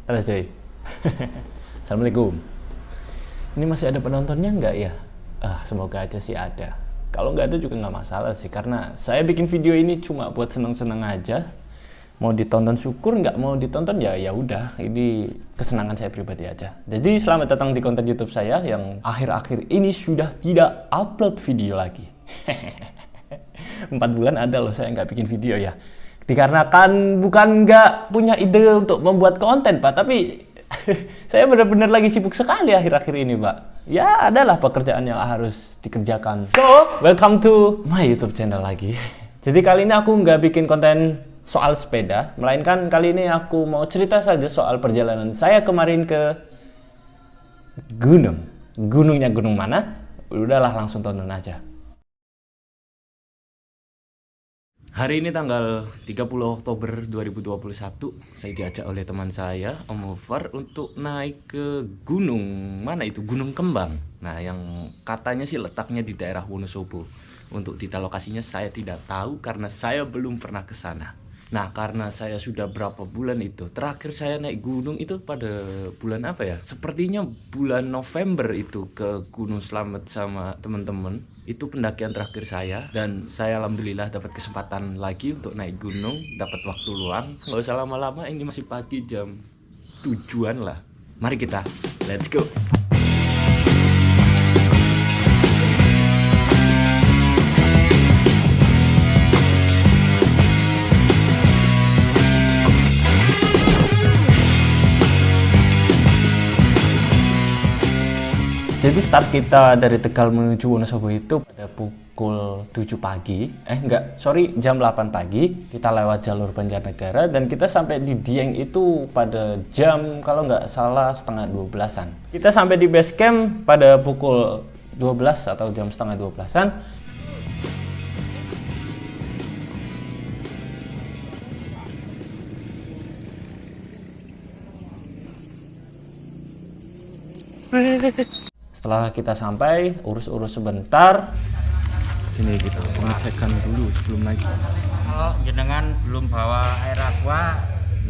Halo cuy. Assalamualaikum. Ini masih ada penontonnya nggak ya? Semoga aja sih ada. Kalau nggak ada juga nggak masalah sih, karena saya bikin video ini cuma buat seneng-seneng aja. Mau ditonton syukur, nggak mau ditonton ya udah. Ini kesenangan saya pribadi aja. Jadi selamat datang di konten YouTube saya yang akhir-akhir ini sudah tidak upload video lagi. 4 bulan ada loh saya nggak bikin video ya. Dikarenakan bukan nggak punya ide untuk membuat konten Pak, tapi saya benar-benar lagi sibuk sekali akhir-akhir ini Pak. Ya adalah pekerjaan yang harus dikerjakan. So, welcome to my YouTube channel lagi. Jadi kali ini aku nggak bikin konten soal sepeda, melainkan kali ini aku mau cerita saja soal perjalanan saya kemarin ke gunung. Gunungnya gunung mana? Udahlah langsung tonton aja. Hari ini tanggal 30 Oktober 2021, saya diajak oleh teman saya, Om Over, untuk naik ke gunung, mana itu? Gunung Kembang. Nah, yang katanya sih letaknya di daerah Wonosobo. Untuk detail lokasinya saya tidak tahu karena saya belum pernah ke sana. Nah, karena saya sudah berapa bulan itu, terakhir saya naik gunung itu pada bulan apa ya? Sepertinya bulan November itu ke Gunung Slamet sama teman-teman. Itu pendakian terakhir saya, dan saya alhamdulillah dapat kesempatan lagi untuk naik gunung, dapat waktu luang. Nggak usah lama-lama, ini masih pagi jam 7-an lah. Mari kita, let's go! Jadi start kita dari Tegal menuju Wonosobo itu pada pukul 7 pagi. Jam 8 pagi. Kita lewat jalur Banjarnegara dan kita sampai di Dieng itu pada jam, kalau nggak salah, setengah 12-an. Kita sampai di base camp pada pukul 12 atau jam setengah 12-an. Setelah kita sampai, urus-urus sebentar. Ini kita pengecekan dulu sebelum naik. Kalau jenengan belum bawa air aqua,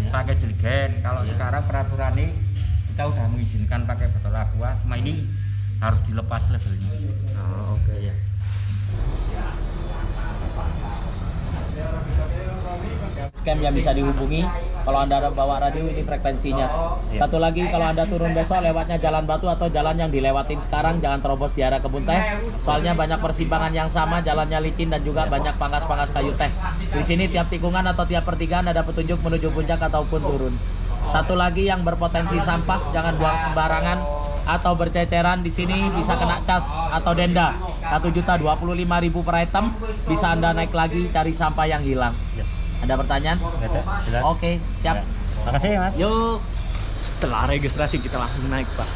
pakai jerigen. Kalau sekarang peraturan ini kita udah mengizinkan pakai botol aqua, cuma ini harus dilepas labelnya. Oh, oke ya. Scam yang bisa dihubungi. Kalau Anda bawa radio, ini frekuensinya. Satu lagi, kalau Anda turun besok lewatnya Jalan Batu atau jalan yang dilewatin sekarang, jangan terobos di arah kebun teh. Soalnya banyak persimpangan yang sama, jalannya licin dan juga banyak pangkas-pangkas kayu teh. Di sini tiap tikungan atau tiap pertigaan ada petunjuk menuju puncak ataupun turun. Satu lagi yang berpotensi sampah, jangan buang sembarangan atau berceceran. Di sini bisa kena cas atau denda 1.025.000 per item. Bisa Anda naik lagi cari sampah yang hilang. Ada pertanyaan? Oke, siap. Makasih ya, Mas. Yuk. Setelah registrasi kita langsung naik Pak.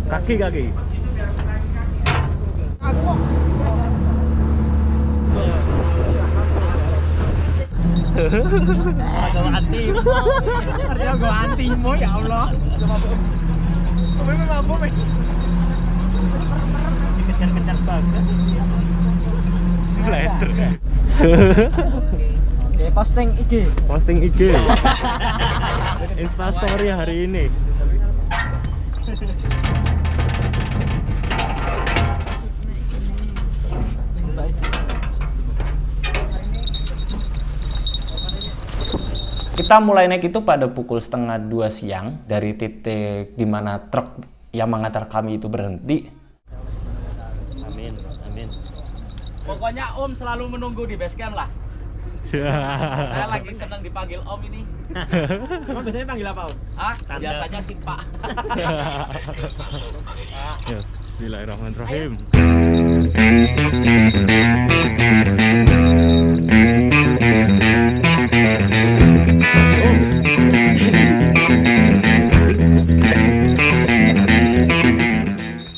Kaki. Kaki. Gue antimo. Artinya gue antimo, ya Allah. Dikejar-kejar banget. Letter. Oke, posting IG. Instastory hari ini. Kita mulai naik itu pada pukul 1:30 siang dari titik di mana truk yang mengantar kami itu berhenti. Amin. Pokoknya Om selalu menunggu di base camp lah. Saya lagi senang dipanggil Om ini. Emang biasanya panggil apa, Om? Biasanya sih Pak. Ya, bismillahirrahmanirrahim.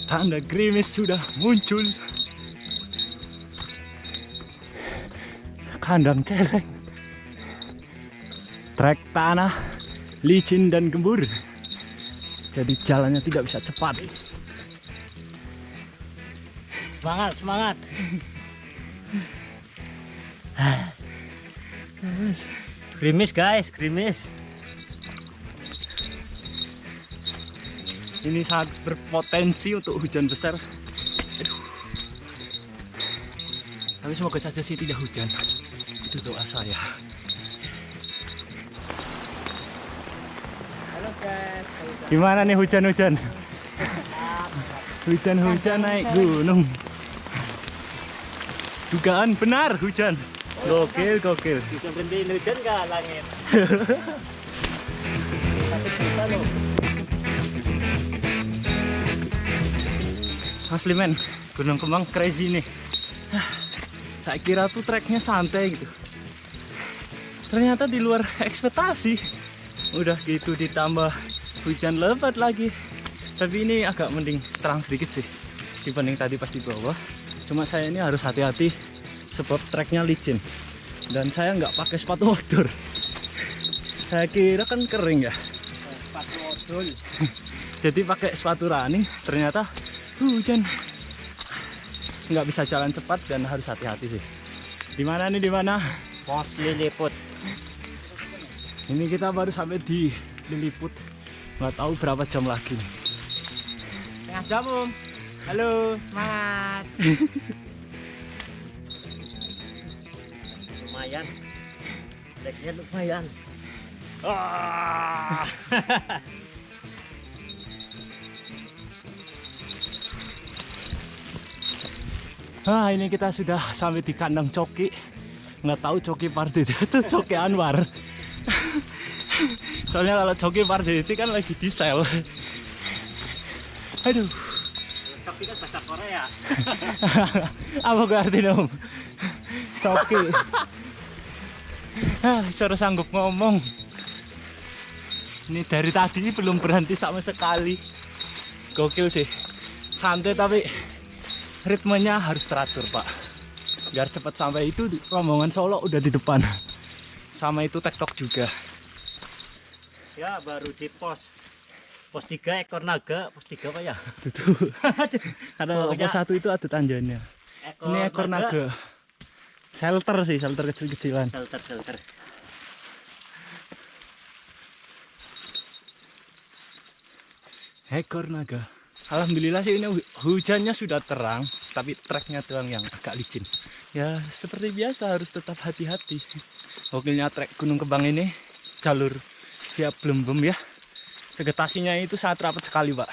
Tanda gerimis sudah muncul. Kandang celeng. Trek tanah, licin dan gembur. Jadi jalannya tidak bisa cepat. Semangat, semangat. Gerimis guys, gerimis. Ini sangat berpotensi untuk hujan besar. Aduh. Tapi semoga saja sih tidak hujan. Itu doa saya. Halo guys. Gimana nih hujan-hujan? Hujan-hujan naik gunung. Dugaan benar hujan. Gokil, gokil. Bisa berhenti hujan nggak langit? Satu cerita loh. Asli men, Gunung Kembang crazy nih. Saya kira tuh treknya santai gitu. Ternyata di luar ekspektasi. Udah gitu ditambah hujan lebat lagi. Tapi ini agak mending terang sedikit sih dibanding tadi pas di bawah. Cuma saya ini harus hati-hati sebab treknya licin. Dan saya nggak pakai sepatu outdoor. Saya kira kan kering ya. Sepatu odol. Jadi pakai sepatu running, ternyata hujan. Nggak bisa jalan cepat dan harus hati-hati sih. Di mana nih, di mana? Pos Liliput. Ini kita baru sampai di Liliput. Nggak tahu berapa jam lagi nih. Tengah jam Om. Halo, semangat. Lumayan. Treknya lumayan. Ah. Nah, ini kita sudah sampai di kandang Coki. Nggak tahu Coki Pardede itu Coki Anwar. Soalnya kalau Coki Pardede kan lagi di sel. Aduh. Coki kan bahasa Korea. Apa gue artinya Om? Coki. Suruh sanggup ngomong. Ini dari tadi belum berhenti sama sekali. Gokil sih. Santai tapi ritmenya harus teratur Pak. Biar cepat sampai itu rombongan Solo udah di depan. Sama itu TikTok juga. Ya baru di pos 3 ekor naga, pos 3 apa ya? Tuh. Ada Pokoknya pos 1 itu ada tanjannya. Ini ekor naga. Shelter sih, shelter kecil-kecilan. Shelter. Ekor naga. Alhamdulillah sih ini hujannya sudah terang, tapi treknya doang yang agak licin. Ya seperti biasa harus tetap hati-hati. Gokilnya trek Gunung Kembang ini jalur via Blembem ya. Vegetasinya itu sangat rapat sekali Pak.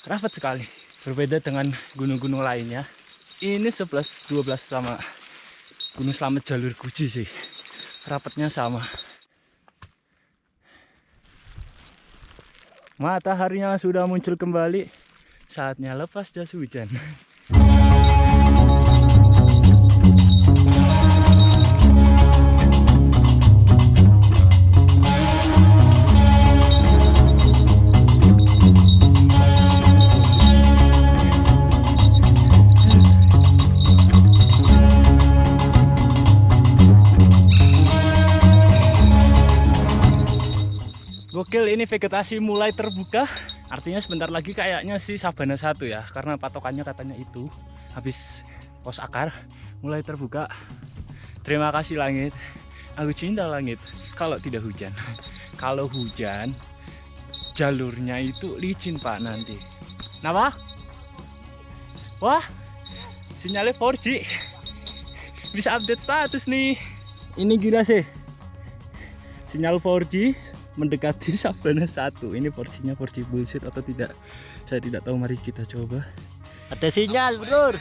Rapat sekali. Berbeda dengan gunung-gunung lainnya. Ini 11-12 sama Gunung Slamet jalur Guji sih. Rapatnya sama. Mataharinya sudah muncul kembali. Saatnya lepas jas hujan. Gokil, ini vegetasi mulai terbuka. Artinya sebentar lagi kayaknya sih Sabana 1 ya. Karena patokannya katanya itu. Habis pos akar mulai terbuka. Terima kasih langit. Aku cinta langit. Kalau tidak hujan. Kalau hujan jalurnya itu licin Pak nanti. Kenapa? Wah, sinyalnya 4G. Bisa update status nih. Ini gila sih. Sinyal 4G mendekati Sabana 1. Ini porsinya 4G bullshit atau tidak, saya tidak tahu. Mari kita coba. Ada sinyal bro.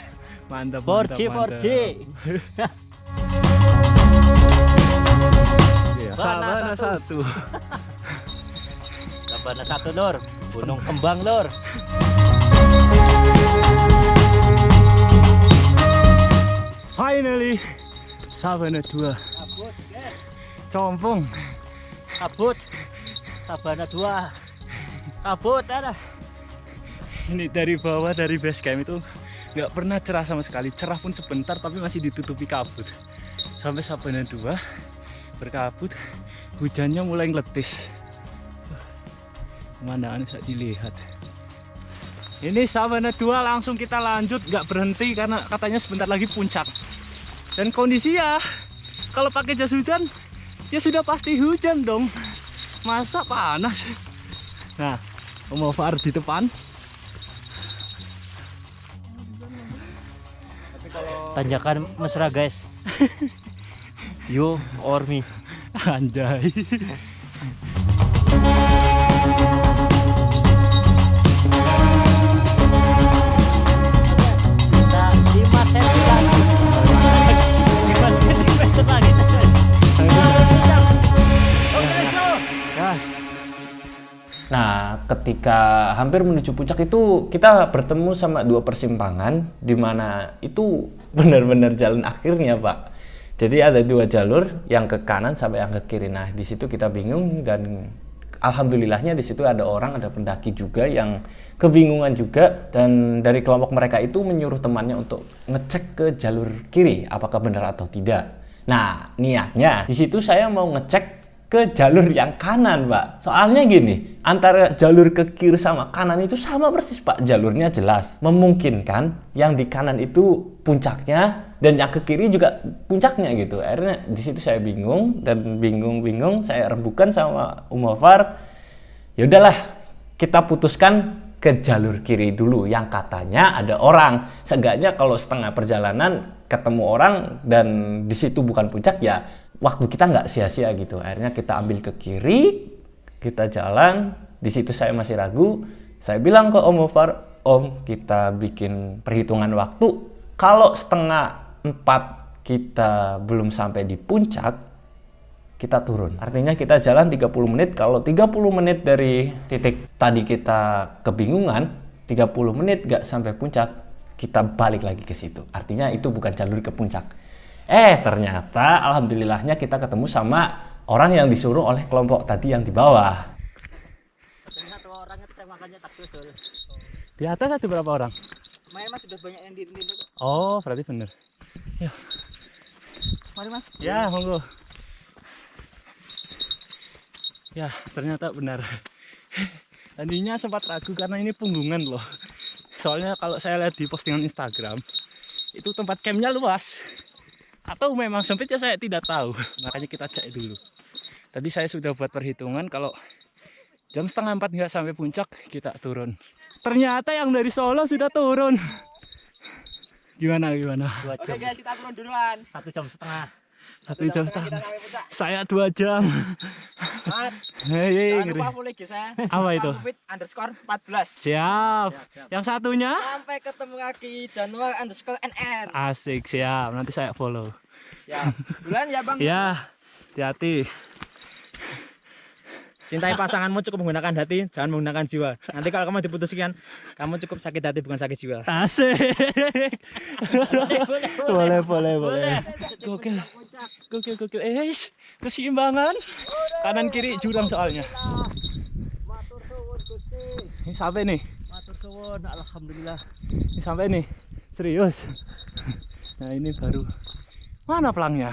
Mantap, 4G. Ya, Sabana 1. Sabana 1 Lur. Gunung Kembang Lur. Finally Sabana 2. Compong. Kabut. Sabana 2. Kabut ada. Ini dari bawah, dari base camp itu nggak pernah cerah sama sekali. Cerah pun sebentar tapi masih ditutupi kabut. Sampai Sabana 2 berkabut, hujannya mulai ngeletis. Pemandangan bisa dilihat. Ini Sabana 2 langsung kita lanjut, nggak berhenti karena katanya sebentar lagi puncak. Dan kondisi ya, kalau pakai jas hujan, ya sudah pasti hujan dong. Masa panas? Nah, Om Far di depan. Tanjakan mesra guys. You or me. Anjay. Kita 5 cm lagi. 5 cm lagi. Gas. Nah, ketika hampir menuju puncak itu kita bertemu sama dua persimpangan di mana itu benar-benar jalan akhirnya, Pak. Jadi ada dua jalur, yang ke kanan sampai yang ke kiri. Nah, di situ kita bingung dan alhamdulillahnya di situ ada orang, ada pendaki juga yang kebingungan juga, dan dari kelompok mereka itu menyuruh temannya untuk ngecek ke jalur kiri apakah benar atau tidak. Nah, niatnya di situ saya mau ngecek ke jalur yang kanan, Pak. Soalnya gini, antara jalur ke kiri sama kanan itu sama persis, Pak. Jalurnya jelas. Memungkinkan yang di kanan itu puncaknya dan yang ke kiri juga puncaknya gitu. Akhirnya di situ saya bingung dan bingung saya rembukan sama Om Far. Ya udahlah, kita putuskan ke jalur kiri dulu yang katanya ada orang. Seenggaknya kalau setengah perjalanan ketemu orang dan di situ bukan puncak, ya waktu kita nggak sia-sia gitu. Akhirnya kita ambil ke kiri, kita jalan. Di situ saya masih ragu. Saya bilang ke Om Far, Om, kita bikin perhitungan waktu. Kalau setengah 4 kita belum sampai di puncak, kita turun. Artinya kita jalan 30 menit. Kalau 30 menit dari titik tadi kita kebingungan, 30 menit nggak sampai puncak, kita balik lagi ke situ. Artinya itu bukan jalur ke puncak. Ternyata alhamdulillahnya kita ketemu sama orang yang disuruh oleh kelompok tadi yang di bawah. Ternyata orangnya makanya tak susul. Di atas ada berapa orang? Mas sudah banyak yang di Oh, berarti bener. Ya. Mari Mas. Ya, monggo. Ya, ternyata benar. Tadinya sempat ragu karena ini punggungan loh. Soalnya kalau saya lihat di postingan Instagram, itu tempat campnya luas. Atau memang sempit, ya saya tidak tahu. Makanya kita cek dulu. Tadi saya sudah buat perhitungan kalau jam 3:30 nggak sampai puncak, kita turun. Ternyata yang dari Solo sudah turun. Gimana? 2 jam. Oke guys, kita turun duluan. 1,5 jam. 1 jam setengah. Saya 2 jam. Hei, Jangan lupa follow guys ya. Apa itu? _14. Siap. Yang satunya? Sampai ketemu lagi Januar_NR. Asik, siap. Nanti saya follow. Ya, duluan ya Bang. Ya, hati-hati. Cintai pasanganmu cukup menggunakan hati, jangan menggunakan jiwa. Nanti kalau kamu diputuskan, kamu cukup sakit hati bukan sakit jiwa. Asik. Boleh. Gokil. Keseimbangan. Kanan kiri jurang soalnya. Ini sampai nih. Matur suwun, alhamdulillah. Ini sampai nih. Serius. Nah, ini baru. Mana pelangnya?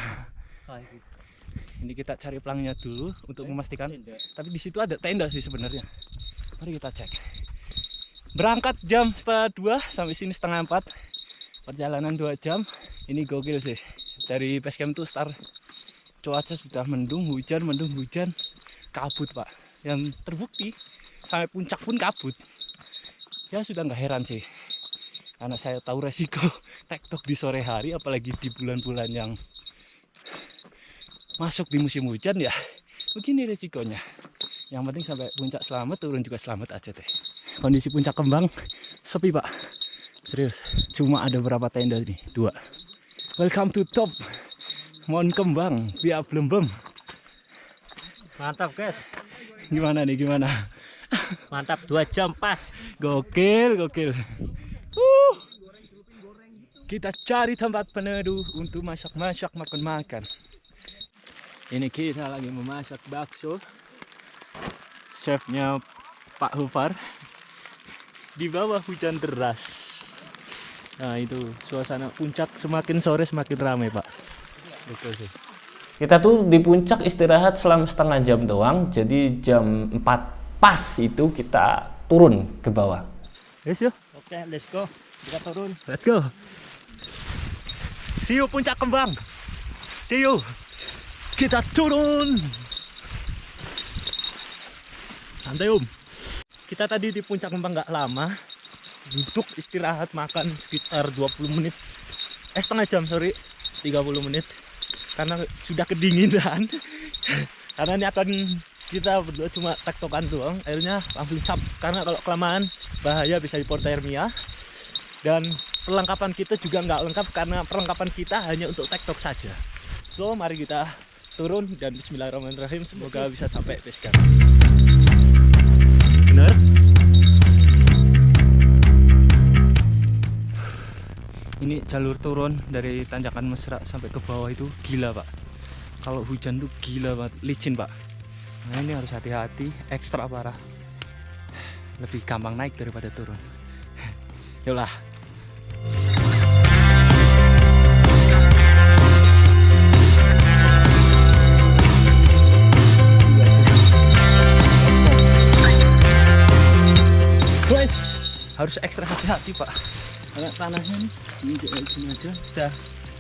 Ini kita cari pelangnya dulu untuk memastikan. Tapi di situ ada tenda sih sebenarnya. Mari kita cek. Berangkat jam 3:30 sampai sini 3:30. Perjalanan 2 jam. Ini gokil sih. Dari base camp to start, cuaca sudah mendung, hujan, kabut Pak. Yang terbukti sampai puncak pun kabut. Ya sudah nggak heran sih. Karena saya tahu resiko tektok di sore hari, apalagi di bulan-bulan yang masuk di musim hujan, ya begini resikonya. Yang penting sampai puncak selamat, turun juga selamat aja deh. Kondisi puncak Kembang sepi Pak, serius. Cuma ada berapa tenda nih, 2. Welcome to top Mount Kembang via Blembem. Mantap guys. Gimana? Mantap, 2 jam pas. Gokil. Kita cari tempat peneduh untuk masak-masak, makan-makan. Ini kita lagi memasak bakso. Chefnya Pak Hufar. Di bawah hujan deras. Nah, itu suasana puncak, semakin sore semakin ramai Pak. Betul sih. Kita tuh di puncak istirahat selama setengah jam doang. Jadi jam 4 pas itu kita turun ke bawah. Yes, yuk. Oke, let's go. Kita turun. Let's go. See you Puncak Kembang. See you. Kita turun. Santai Om. Kita tadi di Puncak Kembang nggak lama. Duduk istirahat makan sekitar 20 menit. Setengah jam, sorry. 30 menit. Karena sudah kedinginan. Karena ini akan kita berdua cuma tektokan doang. Akhirnya langsung cap. Karena kalau kelamaan bahaya bisa hipotermia. Dan perlengkapan kita juga nggak lengkap karena perlengkapan kita hanya untuk tektok saja. So mari kita turun dan bismillahirrahmanirrahim, semoga bisa sampai base camp. Bener? Ini jalur turun dari tanjakan Mesra sampai ke bawah itu gila pak. Kalau hujan tuh gila banget, licin pak. Nah ini harus hati-hati, ekstra parah. Lebih gampang naik daripada turun. Yolah. Guys, harus ekstra hati-hati pak. Karena tanahnya nih di sini aja udah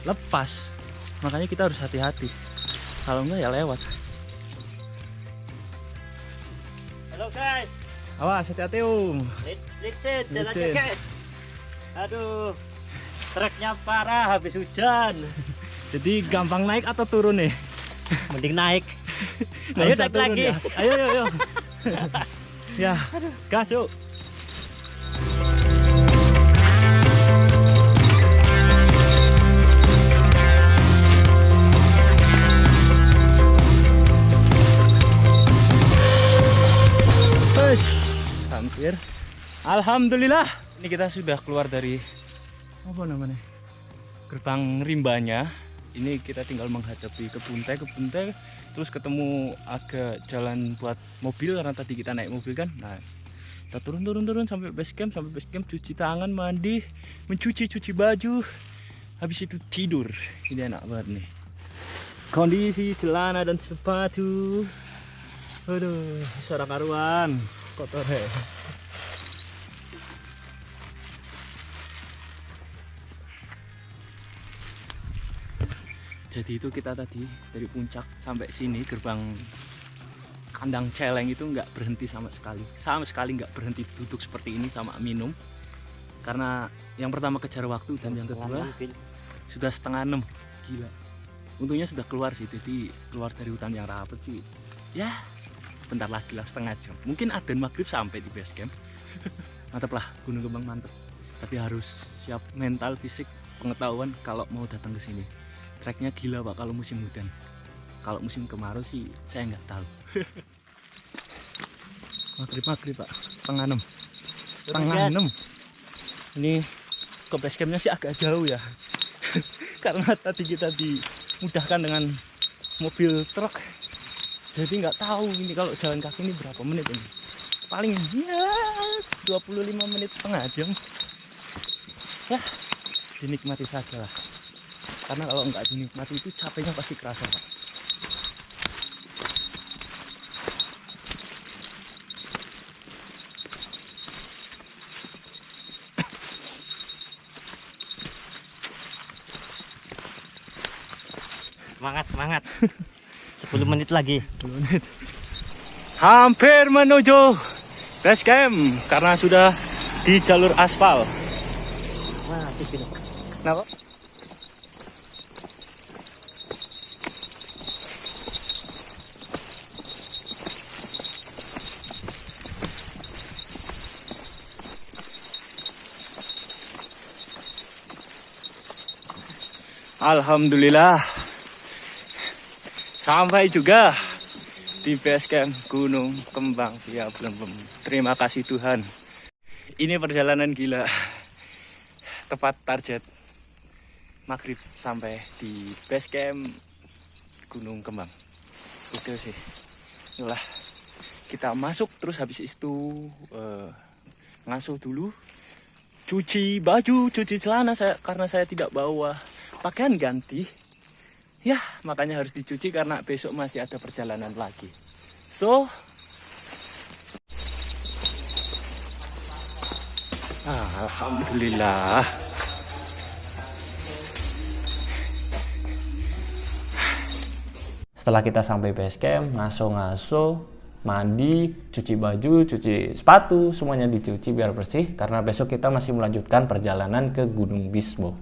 lepas. Makanya kita harus hati-hati. Kalau enggak ya lewat. Halo guys. Awas hati-hati Om. Licin jalannya guys. Aduh, treknya parah habis hujan. Jadi gampang naik atau turun nih? Mending naik. Ayo naik lagi. Ya. Ayo. Ya, gas yuk. Hampir. Alhamdulillah. Ini kita sudah keluar dari apa namanya? Gerbang rimbanya. Ini kita tinggal menghadapi kebun teh, terus ketemu agak jalan buat mobil karena tadi kita naik mobil kan. Nah, kita turun sampai base camp, cuci tangan, mandi, cuci baju. Habis itu tidur. Ini enak banget nih. Kondisi celana dan sepatu. Aduh, seorang karuan kotor ya. Jadi itu kita tadi dari puncak sampai sini gerbang kandang celeng itu nggak berhenti sama sekali nggak berhenti duduk seperti ini sama minum, karena yang pertama kejar waktu dan yang kedua sudah 5:30. Gila, untungnya sudah keluar sih, jadi keluar dari hutan yang rapat sih ya, bentar lagi lah, setengah jam mungkin adzan maghrib sampai di base camp. Mantap lah, Gunung Kembang mantap, tapi harus siap mental, fisik, pengetahuan kalau mau datang ke sini. Treknya gila pak kalau musim hujan. Kalau musim kemarau sih saya nggak tahu. Maghrib pak, 5:30. Ini ke base campnya sih agak jauh ya. Karena tadi kita dimudahkan dengan mobil truk. Jadi nggak tahu ini kalau jalan kaki ini berapa menit ini. Paling ya 25 menit, setengah jam. Ya dinikmati saja lah. Karena kalau nggak dinikmati itu capeknya pasti kerasa pak. Semangat. 10 menit lagi. 10 menit. Hampir menuju base camp karena sudah di jalur aspal. Wah, di sini. Kenapa? Alhamdulillah sampai juga di base camp Gunung Kembang via Blembem. Terima kasih Tuhan. Ini perjalanan gila. Tepat target maghrib sampai di base camp Gunung Kembang. Oke sih. Itulah kita masuk, terus habis itu ngasuh dulu, cuci baju, cuci celana karena saya tidak bawa pakaian ganti ya, makanya harus dicuci karena besok masih ada perjalanan lagi. So Alhamdulillah. Setelah kita sampai base camp, ngaso-ngaso, mandi, cuci baju, cuci sepatu, semuanya dicuci biar bersih karena besok kita masih melanjutkan perjalanan ke Gunung Bismo.